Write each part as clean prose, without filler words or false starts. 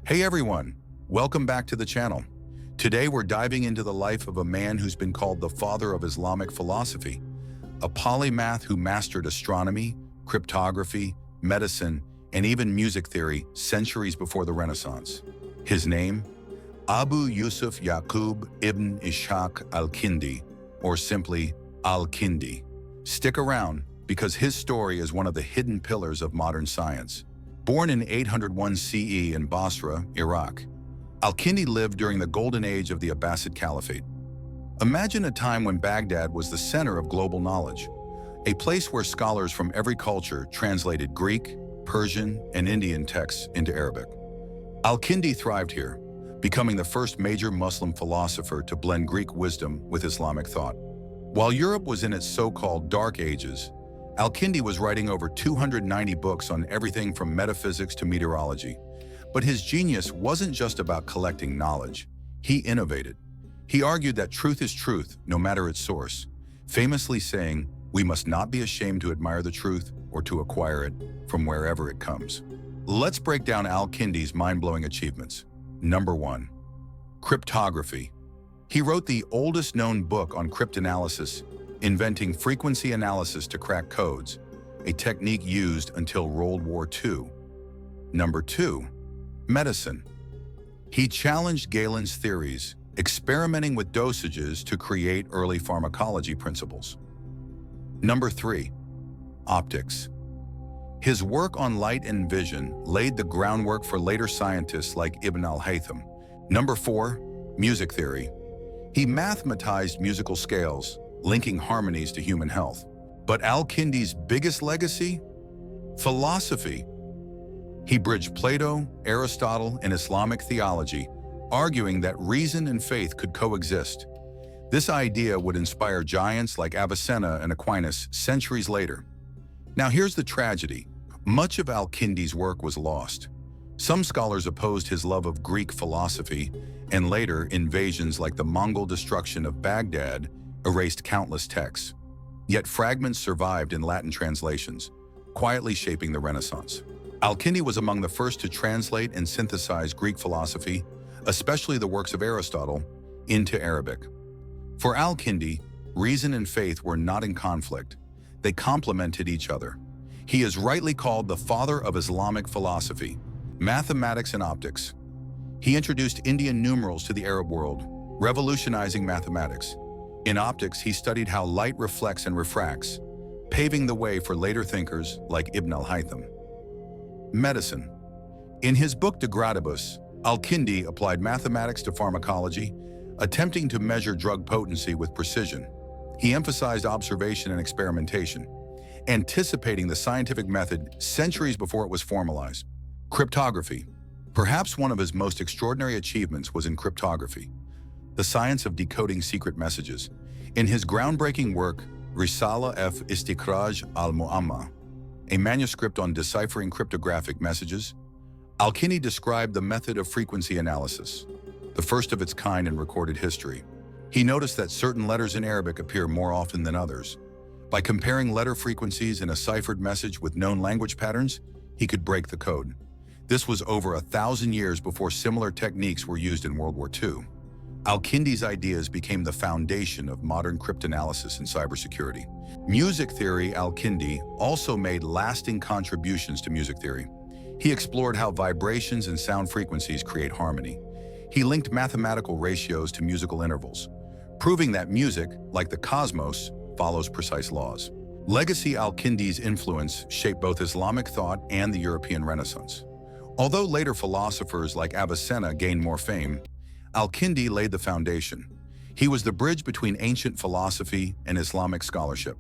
Hey everyone, welcome back to the channel. Today we're diving into the life of a man who's been called the father of Islamic philosophy, a polymath who mastered astronomy, cryptography, medicine, and even music theory centuries before the Renaissance. His name? Abu Yusuf Yaqub ibn Ishaq Al-Kindi, or simply Al-Kindi. Stick around, because his story is one of the hidden pillars of modern science. Born in 801 CE in Basra, Iraq, Al-Kindi lived during the Golden Age of the Abbasid Caliphate. Imagine a time when Baghdad was the center of global knowledge, a place where scholars from every culture translated Greek, Persian, and Indian texts into Arabic. Al-Kindi thrived here, becoming the first major Muslim philosopher to blend Greek wisdom with Islamic thought. While Europe was in its so-called Dark Ages, Al-Kindi was writing over 290 books on everything from metaphysics to meteorology. But his genius wasn't just about collecting knowledge. He innovated. He argued that truth is truth, no matter its source, famously saying, "We must not be ashamed to admire the truth or to acquire it from wherever it comes." Let's break down Al-Kindi's mind-blowing achievements. Number 1. Cryptography. He wrote the oldest known book on cryptanalysis, inventing frequency analysis to crack codes, a technique used until World War II. Number 2. Medicine. He challenged Galen's theories, experimenting with dosages to create early pharmacology principles. Number 3. Optics. His work on light and vision laid the groundwork for later scientists like Ibn al-Haytham. Number 4. Music theory. He mathematized musical scales, linking harmonies to human health. But Al-Kindi's biggest legacy? Philosophy. He bridged Plato, Aristotle, and Islamic theology, arguing that reason and faith could coexist. This idea would inspire giants like Avicenna and Aquinas centuries later. Now here's the tragedy. Much of Al-Kindi's work was lost. Some scholars opposed his love of Greek philosophy, and later invasions like the Mongol destruction of Baghdad erased countless texts. Yet fragments survived in Latin translations, quietly shaping the Renaissance. Al-Kindi was among the first to translate and synthesize Greek philosophy, especially the works of Aristotle, into Arabic. For Al-Kindi, reason and faith were not in conflict. They complemented each other. He is rightly called the father of Islamic philosophy, mathematics and optics. He introduced Indian numerals to the Arab world, revolutionizing mathematics. In optics, he studied how light reflects and refracts, paving the way for later thinkers like Ibn al-Haytham. Medicine. In his book De Gradibus, Al-Kindi applied mathematics to pharmacology, attempting to measure drug potency with precision. He emphasized observation and experimentation, anticipating the scientific method centuries before it was formalized. Cryptography. Perhaps one of his most extraordinary achievements was in cryptography, the science of decoding secret messages. In his groundbreaking work, Risala f Istikraj al-Mu'amma, a manuscript on deciphering cryptographic messages, Al-Kindi described the method of frequency analysis, the first of its kind in recorded history. He noticed that certain letters in Arabic appear more often than others. By comparing letter frequencies in a ciphered message with known language patterns, he could break the code. This was over 1,000 years before similar techniques were used in World War II. Al-Kindi's ideas became the foundation of modern cryptanalysis and cybersecurity. Music theory. Al-Kindi also made lasting contributions to music theory. He explored how vibrations and sound frequencies create harmony. He linked mathematical ratios to musical intervals, proving that music, like the cosmos, follows precise laws. Legacy. Al-Kindi's influence shaped both Islamic thought and the European Renaissance. Although later philosophers like Avicenna gained more fame, Al-Kindi laid the foundation. He was the bridge between ancient philosophy and Islamic scholarship.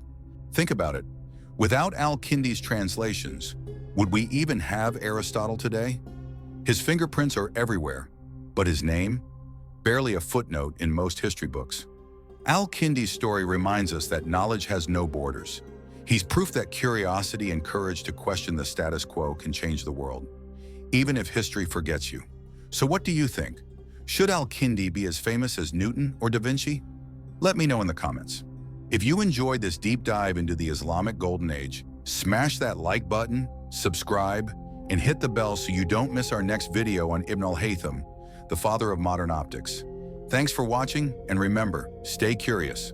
Think about it. Without Al-Kindi's translations, would we even have Aristotle today? His fingerprints are everywhere, but his name? Barely a footnote in most history books. Al-Kindi's story reminds us that knowledge has no borders. He's proof that curiosity and courage to question the status quo can change the world, even if history forgets you. So what do you think? Should Al-Kindi be as famous as Newton or Da Vinci? Let me know in the comments. If you enjoyed this deep dive into the Islamic Golden Age, smash that like button, subscribe, and hit the bell so you don't miss our next video on Ibn al-Haytham, the father of modern optics. Thanks for watching, and remember, stay curious.